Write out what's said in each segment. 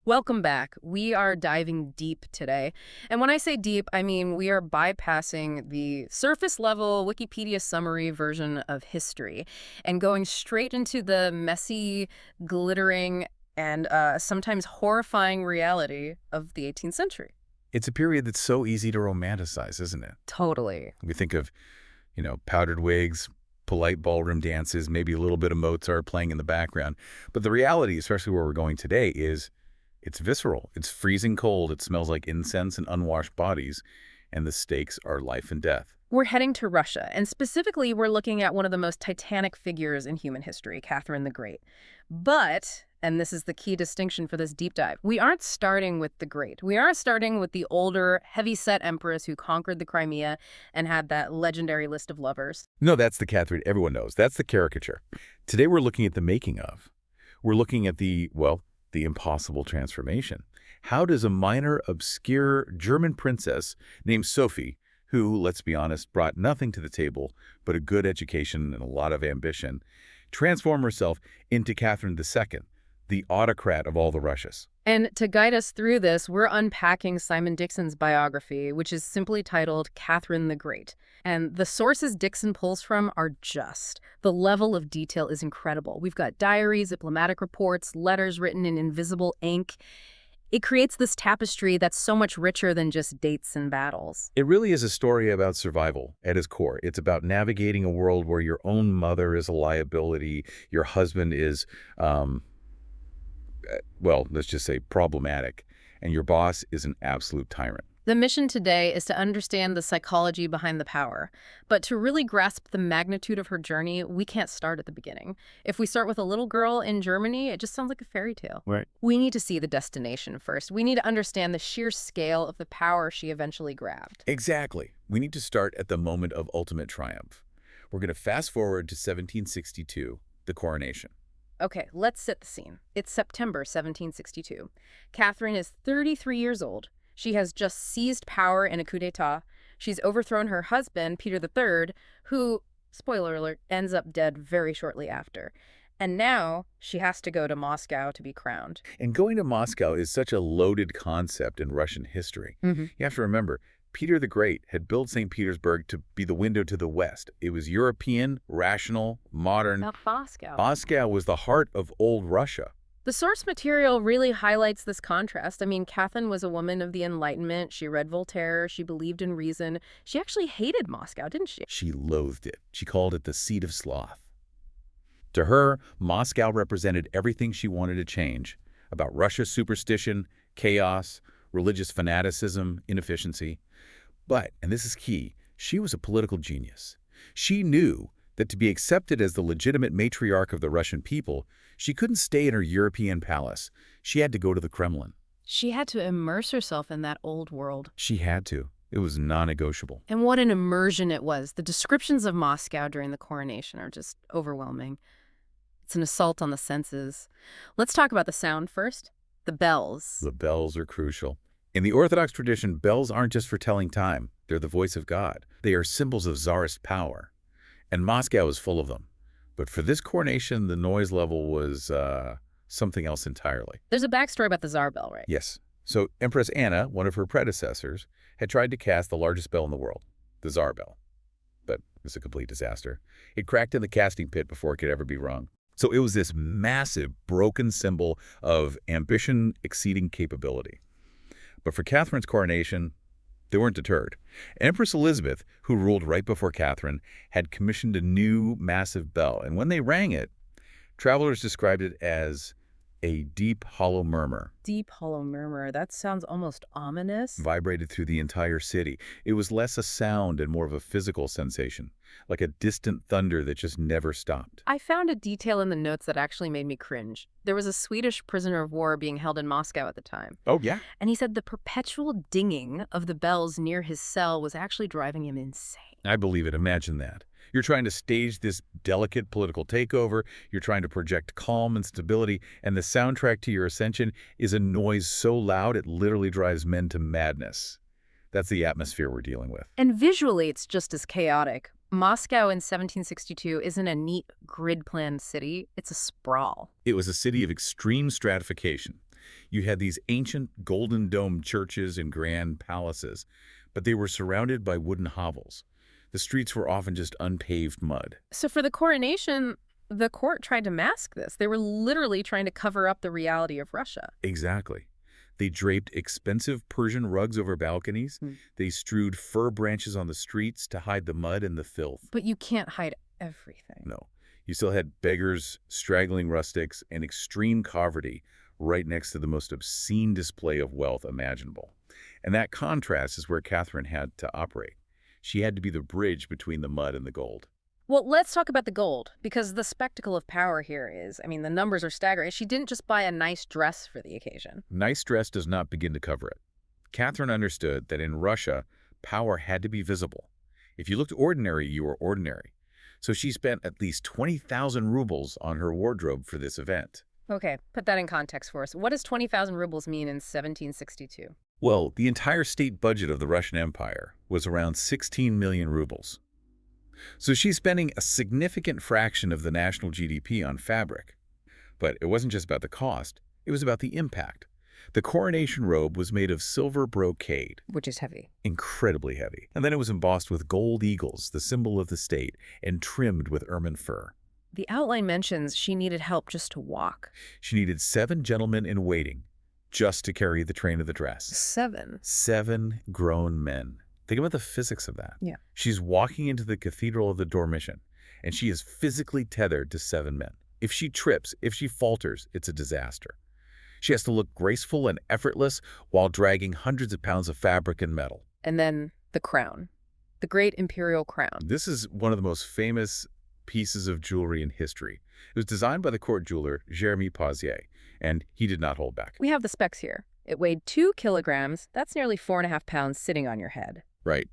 Welcome back. We are diving deep today. And when I say deep, I mean we are bypassing the surface level Wikipedia summary version of history and going straight into the messy, glittering, and sometimes horrifying reality of the 18th century. It's a period that's so easy to romanticize, isn't it? Totally. We think of, powdered wigs, polite ballroom dances, maybe a little bit of Mozart playing in the background. But the reality, especially where we're going today, is it's visceral. It's freezing cold. It smells like incense and unwashed bodies. And the stakes are life and death. We're heading to Russia, and specifically we're looking at one of the most titanic figures in human history, Catherine the Great. But, and this is the key distinction for this deep dive, we aren't starting with the Great. We are starting with the older, heavy-set empress who conquered the Crimea and had that legendary list of lovers. No, that's the Catherine everyone knows. That's the caricature. Today we're looking at the making of. We're looking at the impossible transformation. How does a minor, obscure German princess named Sophie, who, let's be honest, brought nothing to the table but a good education and a lot of ambition, transform herself into Catherine II, the autocrat of all the Russias? And to guide us through this, we're unpacking Simon Dixon's biography, which is simply titled Catherine the Great. And the sources Dixon pulls from are just. The level of detail is incredible. We've got diaries, diplomatic reports, letters written in invisible ink. It creates this tapestry that's so much richer than just dates and battles. It really is a story about survival at its core. It's about navigating a world where your own mother is a liability, your husband is, let's just say problematic, and your boss is an absolute tyrant. The mission today is to understand the psychology behind the power. But to really grasp the magnitude of her journey, we can't start at the beginning. If we start with a little girl in Germany, it just sounds like a fairy tale. Right. We need to see the destination first. We need to understand the sheer scale of the power she eventually grabbed. Exactly. We need to start at the moment of ultimate triumph. We're going to fast forward to 1762, the coronation. Okay, let's set the scene. It's September 1762. Catherine is 33 years old. She has just seized power in a coup d'etat. She's overthrown her husband, Peter III, who, spoiler alert, ends up dead very shortly after. And now she has to go to Moscow to be crowned. And going to Moscow is such a loaded concept in Russian history. You have to remember, Peter the Great had built St. Petersburg to be the window to the West. It was European, rational, modern. Not Moscow. Moscow was the heart of old Russia. The source material really highlights this contrast. I mean, Catherine was a woman of the Enlightenment. She read Voltaire. She believed in reason. She actually hated Moscow, didn't she? She loathed it. She called it the seat of sloth. To her, Moscow represented everything she wanted to change about Russia's superstition, chaos, religious fanaticism, inefficiency. But, and this is key, she was a political genius. She knew that to be accepted as the legitimate matriarch of the Russian people, she couldn't stay in her European palace. She had to go to the Kremlin. She had to immerse herself in that old world. She had to. It was non-negotiable. And what an immersion it was. The descriptions of Moscow during the coronation are just overwhelming. It's an assault on the senses. Let's talk about the sound first. The bells. The bells are crucial. In the Orthodox tradition, bells aren't just for telling time. They're the voice of God. They are symbols of czarist power. And Moscow is full of them. But for this coronation, the noise level was something else entirely. There's a backstory about the Tsar bell, right? Yes. So Empress Anna, one of her predecessors, had tried to cast the largest bell in the world, the Tsar bell. But it was a complete disaster. It cracked in the casting pit before it could ever be rung. So it was this massive, broken symbol of ambition exceeding capability. But for Catherine's coronation, they weren't deterred. Empress Elizabeth, who ruled right before Catherine, had commissioned a new massive bell. And when they rang it, travelers described it as a deep, hollow murmur. Deep, hollow murmur. That sounds almost ominous. Vibrated through the entire city. It was less a sound and more of a physical sensation, like a distant thunder that just never stopped. I found a detail in the notes that actually made me cringe. There was a Swedish prisoner of war being held in Moscow at the time. Oh, yeah? And he said the perpetual dinging of the bells near his cell was actually driving him insane. I believe it. Imagine that. You're trying to stage this delicate political takeover. You're trying to project calm and stability. And the soundtrack to your ascension is a noise so loud it literally drives men to madness. That's the atmosphere we're dealing with. And visually, it's just as chaotic. Moscow in 1762 isn't a neat grid-planned city. It's a sprawl. It was a city of extreme stratification. You had these ancient golden domed churches and grand palaces, but they were surrounded by wooden hovels. The streets were often just unpaved mud. So for the coronation, the court tried to mask this. They were literally trying to cover up the reality of Russia. Exactly. They draped expensive Persian rugs over balconies. They strewed fir branches on the streets to hide the mud and the filth. But you can't hide everything. No. You still had beggars, straggling rustics, and extreme poverty right next to the most obscene display of wealth imaginable. And that contrast is where Catherine had to operate. She had to be the bridge between the mud and the gold. Well, let's talk about the gold, because the spectacle of power here is, the numbers are staggering. She didn't just buy a nice dress for the occasion. Nice dress does not begin to cover it. Catherine understood that in Russia, power had to be visible. If you looked ordinary, you were ordinary. So she spent at least 20,000 rubles on her wardrobe for this event. Okay, put that in context for us. What does 20,000 rubles mean in 1762? Well, the entire state budget of the Russian Empire was around 16 million rubles. So she's spending a significant fraction of the national GDP on fabric. But it wasn't just about the cost, it was about the impact. The coronation robe was made of silver brocade. Which is heavy. Incredibly heavy. And then it was embossed with gold eagles, the symbol of the state, and trimmed with ermine fur. The outline mentions she needed help just to walk. She needed 7 gentlemen in waiting just to carry the train of the dress. 7? 7 grown men. Think about the physics of that. Yeah. She's walking into the Cathedral of the Dormition, and she is physically tethered to 7 men. If she trips, if she falters, it's a disaster. She has to look graceful and effortless while dragging hundreds of pounds of fabric and metal. And then the crown. The great imperial crown. This is one of the most famous pieces of jewelry in history. It was designed by the court jeweler, Jeremy Pauzier, and he did not hold back. We have the specs here. It weighed 2 kilograms. That's nearly 4.5 pounds sitting on your head. Right.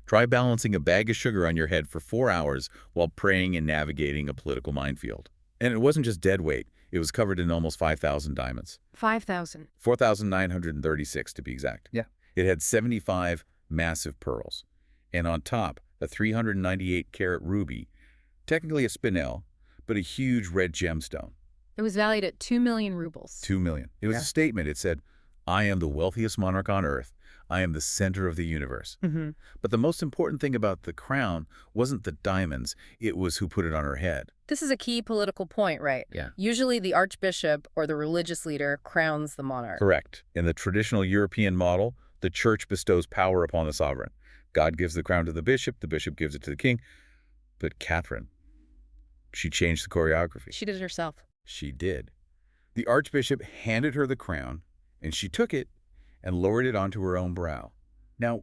Try balancing a bag of sugar on your head for 4 hours while praying and navigating a political minefield. And it wasn't just dead weight. It was covered in almost 5,000 diamonds. 5,000. 4,936 to be exact. Yeah. It had 75 massive pearls. And on top, a 398-carat ruby, technically a spinel, but a huge red gemstone. It was valued at 2 million rubles. 2 million. It was a statement. It said, I am the wealthiest monarch on earth. I am the center of the universe. But the most important thing about the crown wasn't the diamonds. It was who put it on her head. This is a key political point, right? Yeah. Usually the archbishop or the religious leader crowns the monarch. Correct. In the traditional European model, the church bestows power upon the sovereign. God gives the crown to the bishop gives it to the king. But Catherine, she changed the choreography. She did it herself. She did. The archbishop handed her the crown, and she took it and lowered it onto her own brow. Now,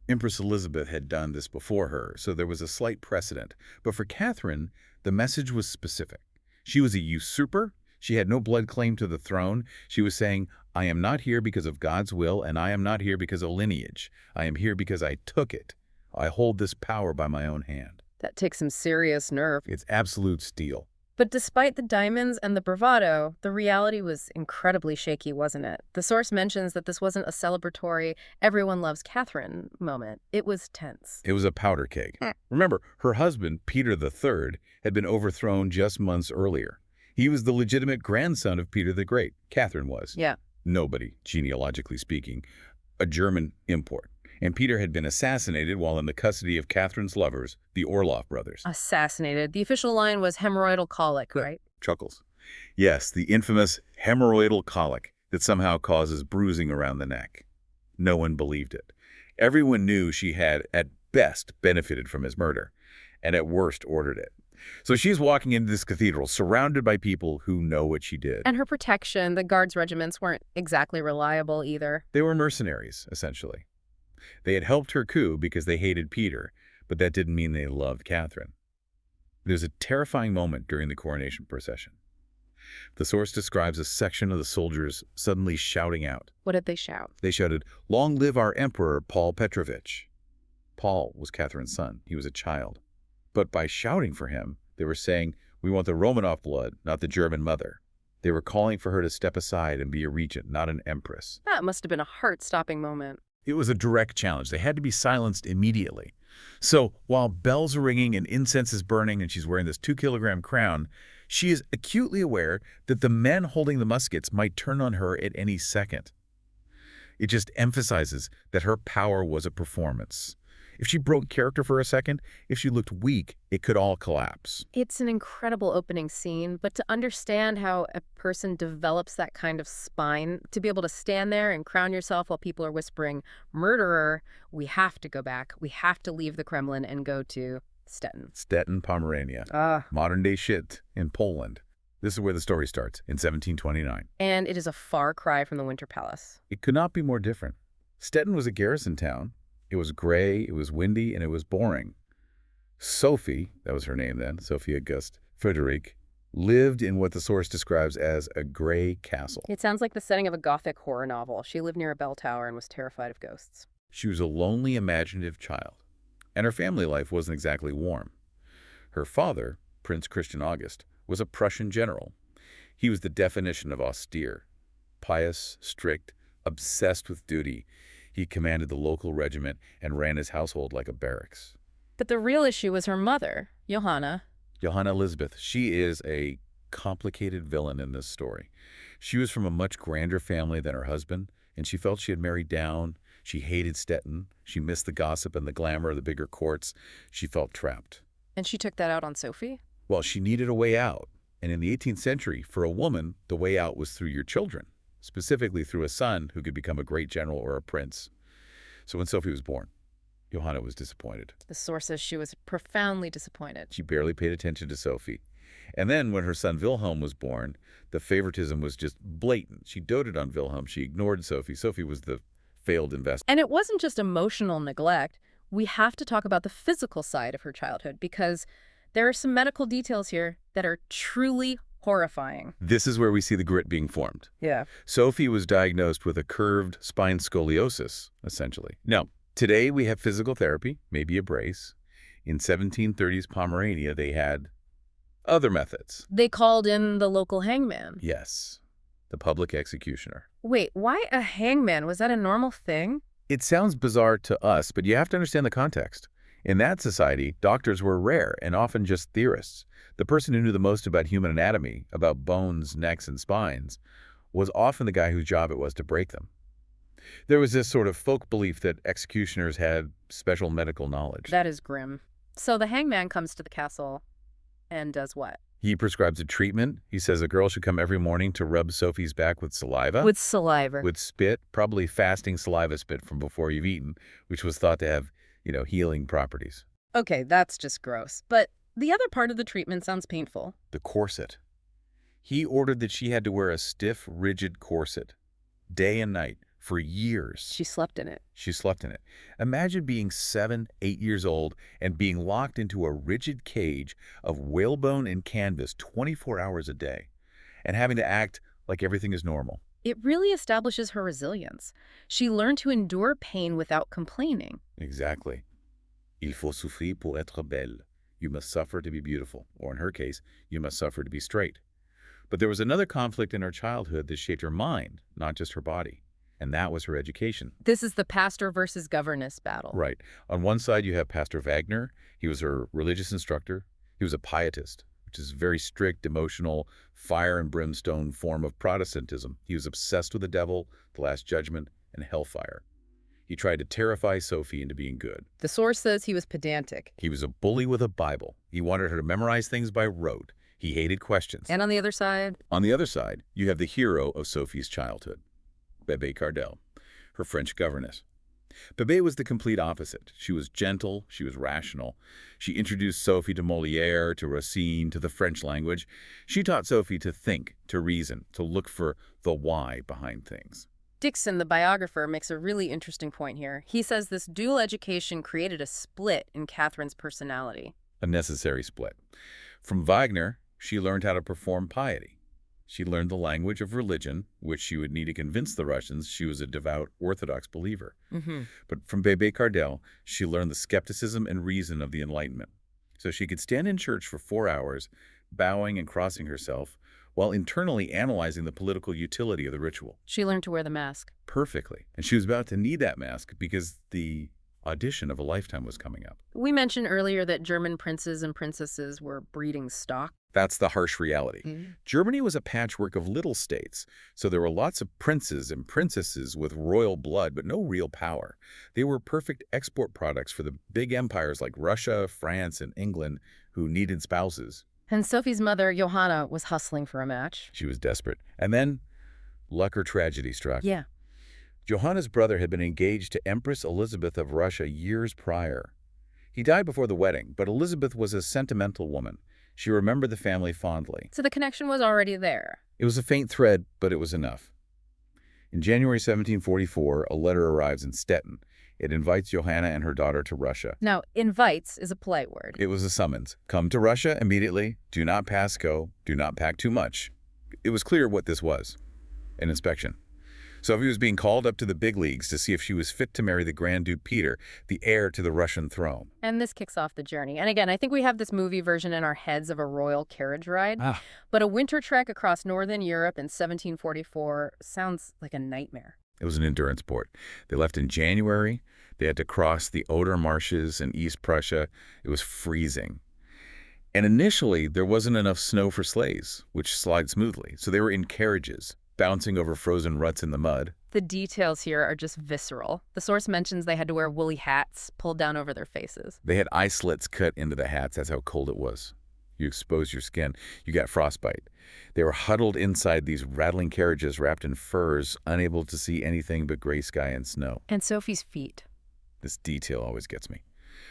Empress Elizabeth had done this before her, so there was a slight precedent. But for Catherine, the message was specific. She was a usurper. She had no blood claim to the throne. She was saying, I am not here because of God's will, and I am not here because of lineage. I am here because I took it. I hold this power by my own hand. That takes some serious nerve. It's absolute steel. But despite the diamonds and the bravado, the reality was incredibly shaky, wasn't it? The source mentions that this wasn't a celebratory, everyone loves Catherine moment. It was tense. It was a powder keg. Remember, her husband, Peter III, had been overthrown just months earlier. He was the legitimate grandson of Peter the Great. Catherine was. Yeah. Nobody, genealogically speaking. A German import. And Peter had been assassinated while in the custody of Catherine's lovers, the Orloff brothers. Assassinated. The official line was hemorrhoidal colic, right? Chuckles. Yes, the infamous hemorrhoidal colic that somehow causes bruising around the neck. No one believed it. Everyone knew she had, at best, benefited from his murder, and at worst ordered it. So she's walking into this cathedral surrounded by people who know what she did. And her protection, the guards' regiments weren't exactly reliable either. They were mercenaries, essentially. They had helped her coup because they hated Peter, but that didn't mean they loved Catherine. There's a terrifying moment during the coronation procession. The source describes a section of the soldiers suddenly shouting out. What did they shout? They shouted, "Long live our emperor, Paul Petrovich." Paul was Catherine's son. He was a child. But by shouting for him, they were saying, we want the Romanov blood, not the German mother. They were calling for her to step aside and be a regent, not an empress. That must have been a heart-stopping moment. It was a direct challenge. They had to be silenced immediately. So while bells are ringing and incense is burning and she's wearing this 2-kilogram crown, She is acutely aware that the men holding the muskets might turn on her at any second. It just emphasizes that her power was a performance. If she broke character for a second, if she looked weak, it could all collapse. It's an incredible opening scene, but to understand how a person develops that kind of spine, to be able to stand there and crown yourself while people are whispering, murderer, we have to go back. We have to leave the Kremlin and go to Stettin. Stettin, Pomerania, Ah. modern-day Szczyt in Poland. This is where the story starts, in 1729. And it is a far cry from the Winter Palace. It could not be more different. Stettin was a garrison town. It was gray, it was windy, and it was boring. Sophie, that was her name then, Sophie Auguste Frederick, lived in what the source describes as a gray castle. It sounds like the setting of a Gothic horror novel. She lived near a bell tower and was terrified of ghosts. She was a lonely, imaginative child, and her family life wasn't exactly warm. Her father, Prince Christian August, was a Prussian general. He was the definition of austere, pious, strict, obsessed with duty. He commanded the local regiment and ran his household like a barracks. But the real issue was her mother, Johanna. Johanna Elizabeth, she is a complicated villain in this story. She was from a much grander family than her husband, and she felt she had married down. She hated Stettin. She missed the gossip and the glamour of the bigger courts. She felt trapped. And she took that out on Sophie? Well, she needed a way out. And in the 18th century, for a woman, the way out was through your children, specifically through a son who could become a great general or a prince. So when Sophie was born, Johanna was disappointed. The source says she was profoundly disappointed. She barely paid attention to Sophie. And then when her son Wilhelm was born, the favoritism was just blatant. She doted on Wilhelm. She ignored Sophie. Sophie was the failed investor. And it wasn't just emotional neglect. We have to talk about the physical side of her childhood because there are some medical details here that are truly horrifying. This is where we see the grit being formed. Yeah. Sophie was diagnosed with a curved spine scoliosis, essentially. Now, today we have physical therapy, maybe a brace. In 1730s Pomerania, they had other methods. They called in the local hangman. Yes, the public executioner. Wait, why a hangman? Was that a normal thing? It sounds bizarre to us, but you have to understand the context. In that society, doctors were rare and often just theorists. The person who knew the most about human anatomy, about bones, necks, and spines, was often the guy whose job it was to break them. There was this sort of folk belief that executioners had special medical knowledge. That is grim. So the hangman comes to the castle and does what? He prescribes a treatment. He says a girl should come every morning to rub Sophie's back with saliva. With saliva. With spit, probably fasting saliva spit from before you've eaten, which was thought to have, healing properties. Okay, that's just gross. But the other part of the treatment sounds painful. The corset. He ordered that she had to wear a stiff, rigid corset, day and night, for years. She slept in it. She slept in it. Imagine being 7, 8 years old and being locked into a rigid cage of whalebone and canvas 24 hours a day and having to act like everything is normal. It really establishes her resilience. She learned to endure pain without complaining. Exactly. Il faut souffrir pour être belle. You must suffer to be beautiful. Or in her case, you must suffer to be straight. But there was another conflict in her childhood that shaped her mind, not just her body. And that was her education. This is the pastor versus governess battle. Right. On one side, you have Pastor Wagner. He was her religious instructor. He was a pietist, which is a very strict, emotional, fire and brimstone form of Protestantism. He was obsessed with the devil, the Last Judgment, and hellfire. He tried to terrify Sophie into being good. The source says he was pedantic. He was a bully with a Bible. He wanted her to memorize things by rote. He hated questions. And on the other side? On the other side, you have the hero of Sophie's childhood, Bébé Cardel, her French governess. Bébé was the complete opposite. She was gentle, she was rational. She introduced Sophie to Molière, to Racine, to the French language. She taught Sophie to think, to reason, to look for the why behind things. Dixon, the biographer, makes a really interesting point here. He says this dual education created a split in Catherine's personality. A necessary split. From Wagner, she learned how to perform piety. She learned the language of religion, which she would need to convince the Russians she was a devout Orthodox believer. But from Bébé Cardel, she learned the skepticism and reason of the Enlightenment. So she could stand in church for 4 hours, bowing and crossing herself, while internally analyzing the political utility of the ritual. She learned to wear the mask. Perfectly. And she was about to need that mask because the audition of a lifetime was coming up. We mentioned earlier that German princes and princesses were breeding stock. That's the harsh reality. Germany was a patchwork of little states, so there were lots of princes and princesses with royal blood, but no real power. They were perfect export products for the big empires like Russia, France, and England, who needed spouses. And Sophie's mother, Johanna, was hustling for a match. She was desperate. And then, luck or tragedy struck. Yeah. Johanna's brother had been engaged to Empress Elizabeth of Russia years prior. He died before the wedding, but Elizabeth was a sentimental woman. She remembered the family fondly. So the connection was already there. It was a faint thread, but it was enough. In January 1744, a letter arrives in Stettin. It invites Johanna and her daughter to Russia. Now, invites is a polite word. It was a summons. Come to Russia immediately. Do not pass go. Do not pack too much. It was clear what this was. An inspection. Sophie was being called up to the big leagues to see if she was fit to marry the Grand Duke Peter, the heir to the Russian throne. And this kicks off the journey. And again, I think we have this movie version in our heads of a royal carriage ride. But a winter trek across northern Europe in 1744 sounds like a nightmare. It was an endurance sport. They left in January. They had to cross the Oder marshes in East Prussia. It was freezing. And initially, there wasn't enough snow for sleighs, which slide smoothly. So they were in carriages, bouncing over frozen ruts in the mud. The details here are just visceral. The source mentions they had to wear woolly hats pulled down over their faces. They had eye slits cut into the hats. That's how cold it was. You expose your skin, you got frostbite. They were huddled inside these rattling carriages wrapped in furs, unable to see anything but gray sky and snow. And Sophie's feet. This detail always gets me.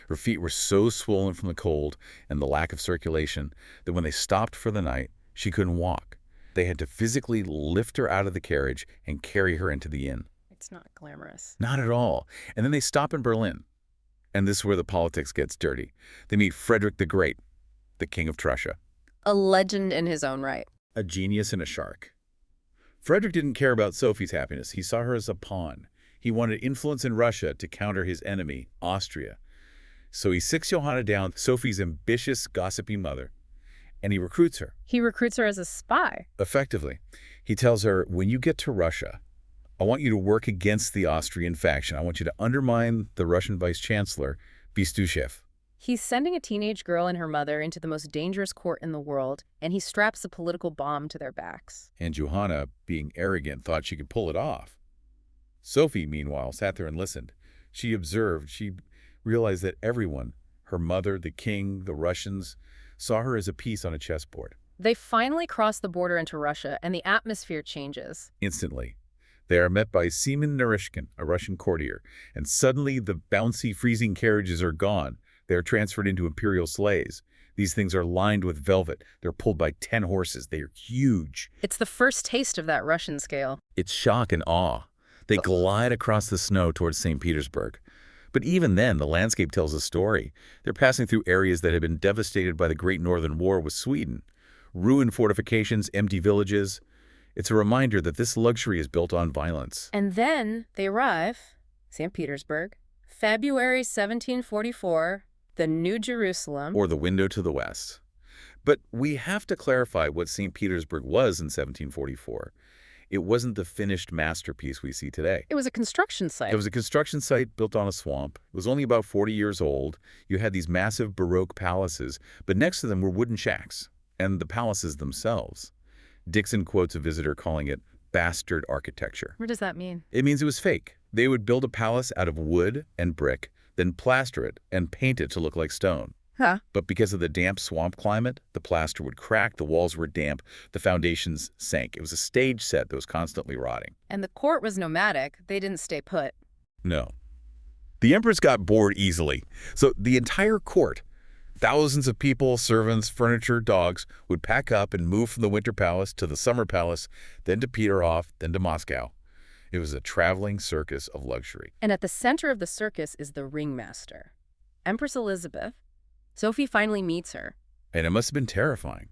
Her feet were so swollen from the cold and the lack of circulation that when they stopped for the night, she couldn't walk. They had to physically lift her out of the carriage and carry her into the inn. It's not glamorous. Not at all. And then they stop in Berlin. And this is where the politics gets dirty. They meet Frederick the Great, the King of Prussia. A legend in his own right. A genius and a shark. Frederick didn't care about Sophie's happiness. He saw her as a pawn. He wanted influence in Russia to counter his enemy, Austria. So he sicks Johanna down, Sophie's ambitious, gossipy mother, and he recruits her. He recruits her as a spy. Effectively. He tells her, when you get to Russia, I want you to work against the Austrian faction. I want you to undermine the Russian vice-chancellor, Bestuchev. He's sending a teenage girl and her mother into the most dangerous court in the world, and he straps a political bomb to their backs. And Johanna, being arrogant, thought she could pull it off. Sophie, meanwhile, sat there and listened. She observed. She realized that everyone, her mother, the king, the Russians, saw her as a piece on a chessboard. They finally cross the border into Russia, and the atmosphere changes. Instantly. They are met by Simon Dixon, a Russian courtier, and suddenly the bouncy, freezing carriages are gone. They are transferred into imperial sleighs. These things are lined with velvet. They're pulled by 10 horses. They are huge. It's the first taste of that Russian scale. It's shock and awe. They glide across the snow towards St. Petersburg. But even then, the landscape tells a story. They're passing through areas that had been devastated by the Great Northern War with Sweden. Ruined fortifications, empty villages. It's a reminder that this luxury is built on violence. And then they arrive, St. Petersburg, February 1744, the New Jerusalem. Or the window to the west. But we have to clarify what St. Petersburg was in 1744. It wasn't the finished masterpiece we see today. It was a construction site. It was a construction site built on a swamp. It was only about 40 years old. You had these massive Baroque palaces, but next to them were wooden shacks, and the palaces themselves. Dixon quotes a visitor calling it bastard architecture. What does that mean? It means it was fake. They would build a palace out of wood and brick, then plaster it and paint it to look like stone. Huh. But because of the damp swamp climate, the plaster would crack, the walls were damp, the foundations sank. It was a stage set that was constantly rotting. And the court was nomadic. They didn't stay put. No. The empress got bored easily. So the entire court, thousands of people, servants, furniture, dogs, would pack up and move from the Winter Palace to the Summer Palace, then to Peterhof, then to Moscow. It was a traveling circus of luxury. And at the center of the circus is the ringmaster, Empress Elizabeth. Sophie finally meets her. And it must have been terrifying.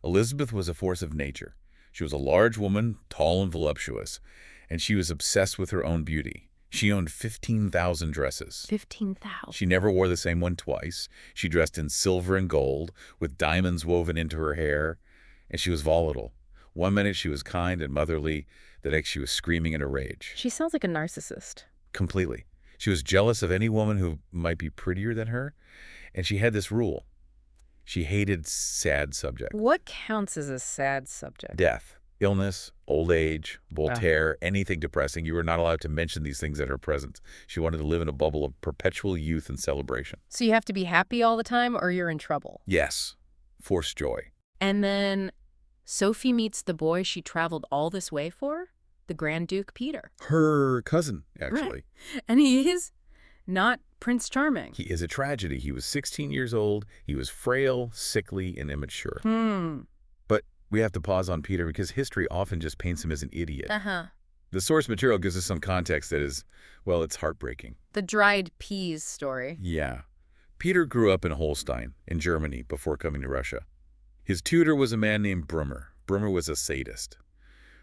Elizabeth was a force of nature. She was a large woman, tall and voluptuous, and she was obsessed with her own beauty. She owned 15,000 dresses. 15,000. She never wore the same one twice. She dressed in silver and gold, with diamonds woven into her hair, and she was volatile. One minute she was kind and motherly, the next she was screaming in a rage. She sounds like a narcissist. Completely. She was jealous of any woman who might be prettier than her, and she had this rule. She hated sad subjects. What counts as a sad subject? Death, illness, old age, Ah. Voltaire, anything depressing. You were not allowed to mention these things at her presence. She wanted to live in a bubble of perpetual youth and celebration. So you have to be happy all the time or you're in trouble. Yes, forced joy. And then Sophie meets the boy she traveled all this way for, the Grand Duke Peter. Her cousin, actually. And he is not Prince Charming. He is a tragedy. He was 16 years old. He was frail, sickly, and immature. But we have to pause on Peter because history often just paints him as an idiot. The source material gives us some context that is, well, it's heartbreaking. The dried peas story. Yeah. Peter grew up in Holstein, in Germany, before coming to Russia. His tutor was a man named Brummer. Brummer was a sadist.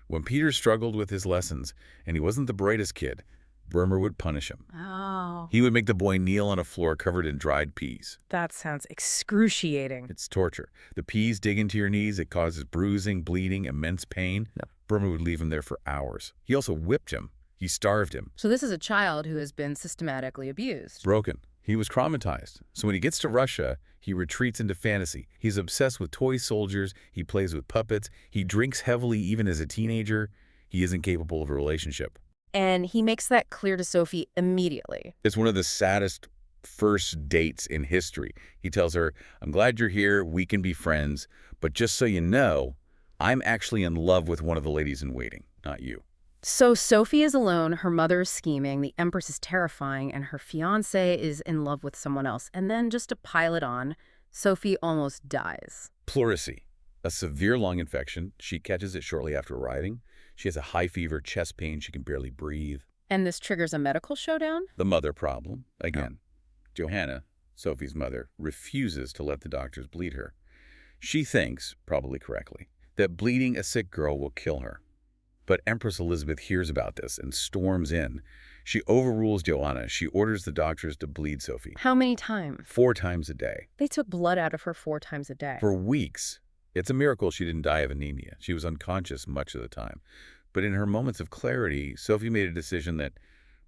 When Peter struggled with his lessons, and he wasn't the brightest kid, Brummer would punish him. Oh. He would make the boy kneel on a floor covered in dried peas. That sounds excruciating. It's torture. The peas dig into your knees. It causes bruising, bleeding, immense pain. No. Brummer would leave him there for hours. He also whipped him. He starved him. So this is a child who has been systematically abused. Broken. He was traumatized. So when he gets to Russia, he retreats into fantasy. He's obsessed with toy soldiers. He plays with puppets. He drinks heavily even as a teenager. He isn't capable of a relationship. And he makes that clear to Sophie immediately. It's one of the saddest first dates in history. He tells her, I'm glad you're here. We can be friends. But just so you know, I'm actually in love with one of the ladies in waiting, not you. So Sophie is alone, her mother is scheming, the empress is terrifying, and her fiancé is in love with someone else. And then just to pile it on, Sophie almost dies. Pleurisy, a severe lung infection. She catches it shortly after arriving. She has a high fever, chest pain. She can barely breathe. And this triggers a medical showdown? The mother problem, again. Johanna, Sophie's mother, refuses to let the doctors bleed her. She thinks, probably correctly, that bleeding a sick girl will kill her. But Empress Elizabeth hears about this and storms in. She overrules Johanna. She orders the doctors to bleed Sophie. How many times? 4 times a day. They took blood out of her 4 times a day. For weeks. It's a miracle she didn't die of anemia. She was unconscious much of the time. But in her moments of clarity, Sophie made a decision that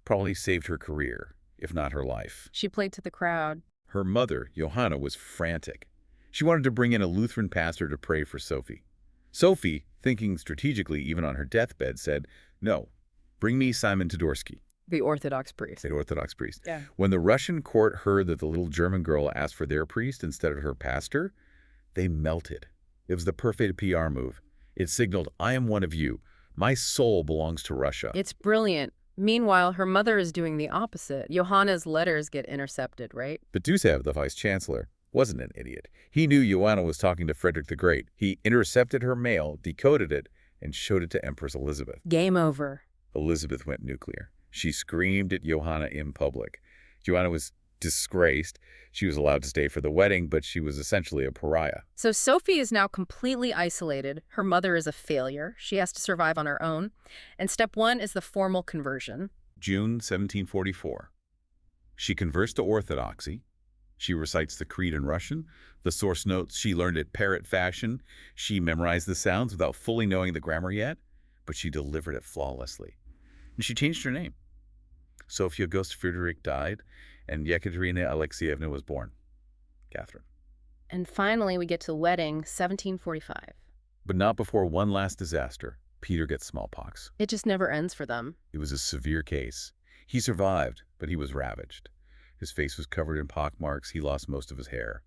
probably saved her career, if not her life. She played to the crowd. Her mother, Johanna, was frantic. She wanted to bring in a Lutheran pastor to pray for Sophie. Sophie, thinking strategically even on her deathbed, said, no, bring me Simon Todorsky. The Orthodox priest. The Orthodox priest. Yeah. When the Russian court heard that the little German girl asked for their priest instead of her pastor, they melted. It was the perfect PR move. It signaled, I am one of you. My soul belongs to Russia. It's brilliant. Meanwhile, her mother is doing the opposite. Johanna's letters get intercepted, right? But Dusev, the vice-chancellor, wasn't an idiot. He knew Johanna was talking to Frederick the Great. He intercepted her mail, decoded it, and showed it to Empress Elizabeth. Game over. Elizabeth went nuclear. She screamed at Johanna in public. Johanna was disgraced. She was allowed to stay for the wedding, but she was essentially a pariah. So Sophie is now completely isolated. Her mother is a failure. She has to survive on her own. And step 1 is the formal conversion. June 1744. She converts to Orthodoxy. She recites the creed in Russian. The source notes she learned it parrot fashion. She memorized the sounds without fully knowing the grammar yet, but she delivered it flawlessly. And she changed her name. Sophia Ghost Friedrich died, and Yekaterina Alexeyevna was born. Catherine. And finally, we get to the wedding, 1745. But not before one last disaster. Peter gets smallpox. It just never ends for them. It was a severe case. He survived, but he was ravaged. His face was covered in pockmarks. He lost most of his hair.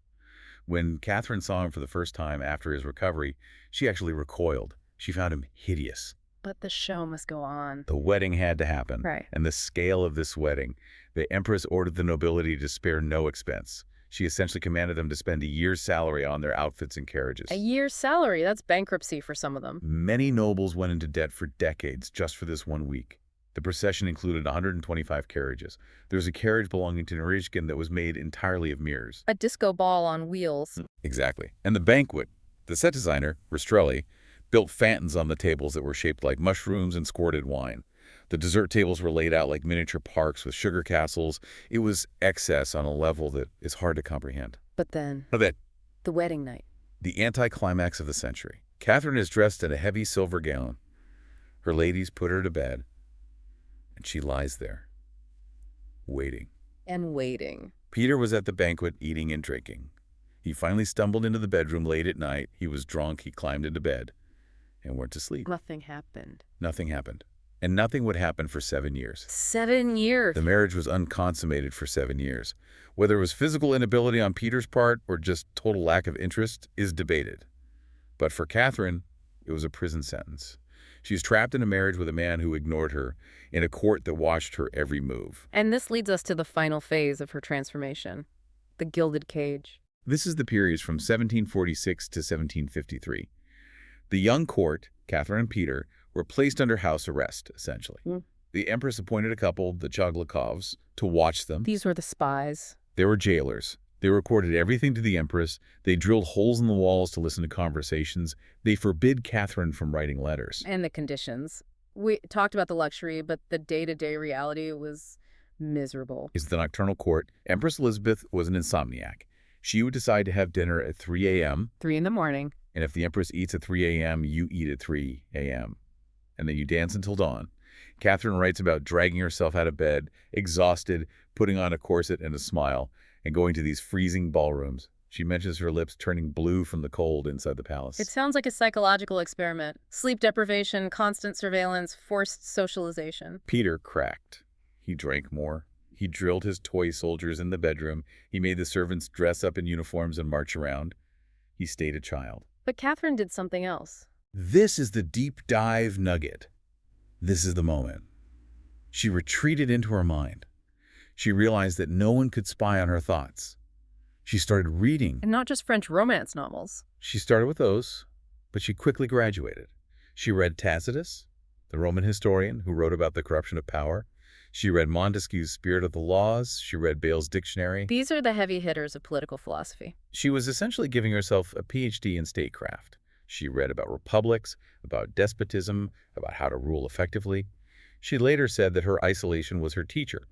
When Catherine saw him for the first time after his recovery, she actually recoiled. She found him hideous. But the show must go on. The wedding had to happen. Right. And the scale of this wedding, the Empress ordered the nobility to spare no expense. She essentially commanded them to spend a year's salary on their outfits and carriages. A year's salary, that's bankruptcy for some of them. Many nobles went into debt for decades just for this one week. The procession included 125 carriages. There was a carriage belonging to Narishkin that was made entirely of mirrors. A disco ball on wheels. Exactly. And the banquet, the set designer, Rastrelli, built fountains on the tables that were shaped like mushrooms and squirted wine. The dessert tables were laid out like miniature parks with sugar castles. It was excess on a level that is hard to comprehend. But then, That the wedding night. the anticlimax of the century. Catherine is dressed in a heavy silver gown. Her ladies put her to bed, and she lies there, waiting. And waiting. Peter was at the banquet eating and drinking. He finally stumbled into the bedroom late at night. He was drunk. He climbed into bed and went to sleep. Nothing happened. Nothing happened. And nothing would happen for 7 years. 7 years. The marriage was unconsummated for 7 years. Whether it was physical inability on Peter's part or just total lack of interest is debated. But for Catherine, it was a prison sentence. She was trapped in a marriage with a man who ignored her, in a court that watched her every move. And this leads us to the final phase of her transformation, the gilded cage. This is the periods from 1746 to 1753. The young court, Catherine and Peter, were placed under house arrest, essentially. The empress appointed a couple, the Chaglakovs, to watch them. These were the spies. They were jailers. They recorded everything to the empress. They drilled holes in the walls to listen to conversations. They forbid Catherine from writing letters. And the conditions. We talked about the luxury, but the day-to-day reality was miserable. Is the nocturnal court. Empress Elizabeth was an insomniac. She would decide to have dinner at 3 a.m. 3 in the morning. And if the empress eats at 3 a.m., you eat at 3 a.m. And then you dance until dawn. Catherine writes about dragging herself out of bed, exhausted, putting on a corset and a smile, and going to these freezing ballrooms. She mentions her lips turning blue from the cold inside the palace. It sounds like a psychological experiment. Sleep deprivation, constant surveillance, forced socialization. Peter cracked. He drank more. He drilled his toy soldiers in the bedroom. He made the servants dress up in uniforms and march around. He stayed a child. But Catherine did something else. This is the deep dive nugget. This is the moment. She retreated into her mind. She realized that no one could spy on her thoughts. She started reading. And not just French romance novels. She started with those, but she quickly graduated. She read Tacitus, the Roman historian who wrote about the corruption of power. She read Montesquieu's Spirit of the Laws. She read Bayle's Dictionary. These are the heavy hitters of political philosophy. She was essentially giving herself a PhD in statecraft. She read about republics, about despotism, about how to rule effectively. She later said that her isolation was her teacher.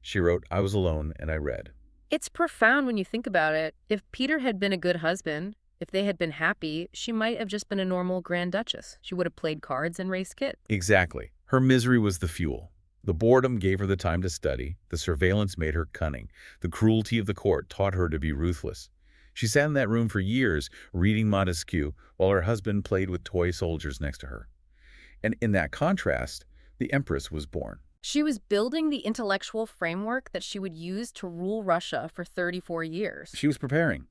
She wrote, "I was alone and I read." It's profound when you think about it. If Peter had been a good husband, if they had been happy, she might have just been a normal Grand Duchess. She would have played cards and raced kits. Exactly. Her misery was the fuel. The boredom gave her the time to study. The surveillance made her cunning. The cruelty of the court taught her to be ruthless. She sat in that room for years, reading Montesquieu, while her husband played with toy soldiers next to her. And in that contrast, the Empress was born. She was building the intellectual framework that she would use to rule Russia for 34 years. She was preparing.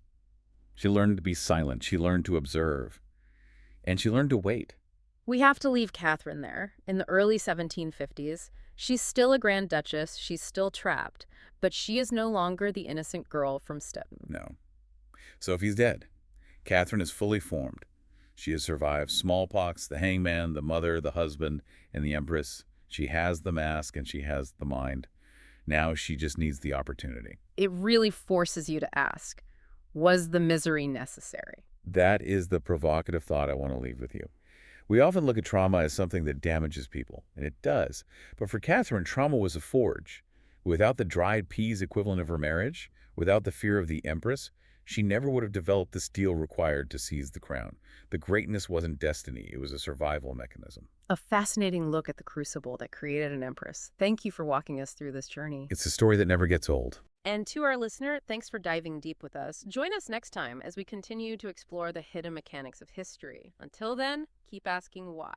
She learned to be silent. She learned to observe. And she learned to wait. We have to leave Catherine there. In the early 1750s, she's still a Grand Duchess, she's still trapped, but she is no longer the innocent girl from Stettin. No. Sophie's dead. Catherine is fully formed. She has survived smallpox, the hangman, the mother, the husband, and the Empress. She has the mask and she has the mind. Now she just needs the opportunity. It really forces you to ask, was the misery necessary? That is the provocative thought I want to leave with you. We often look at trauma as something that damages people, and it does. But for Catherine, trauma was a forge. Without the dried peas equivalent of her marriage, without the fear of the Empress, she never would have developed the steel required to seize the crown. The greatness wasn't destiny, it was a survival mechanism. A fascinating look at the crucible that created an empress. Thank you for walking us through this journey. It's a story that never gets old. And to our listener, thanks for diving deep with us. Join us next time as we continue to explore the hidden mechanics of history. Until then, keep asking why.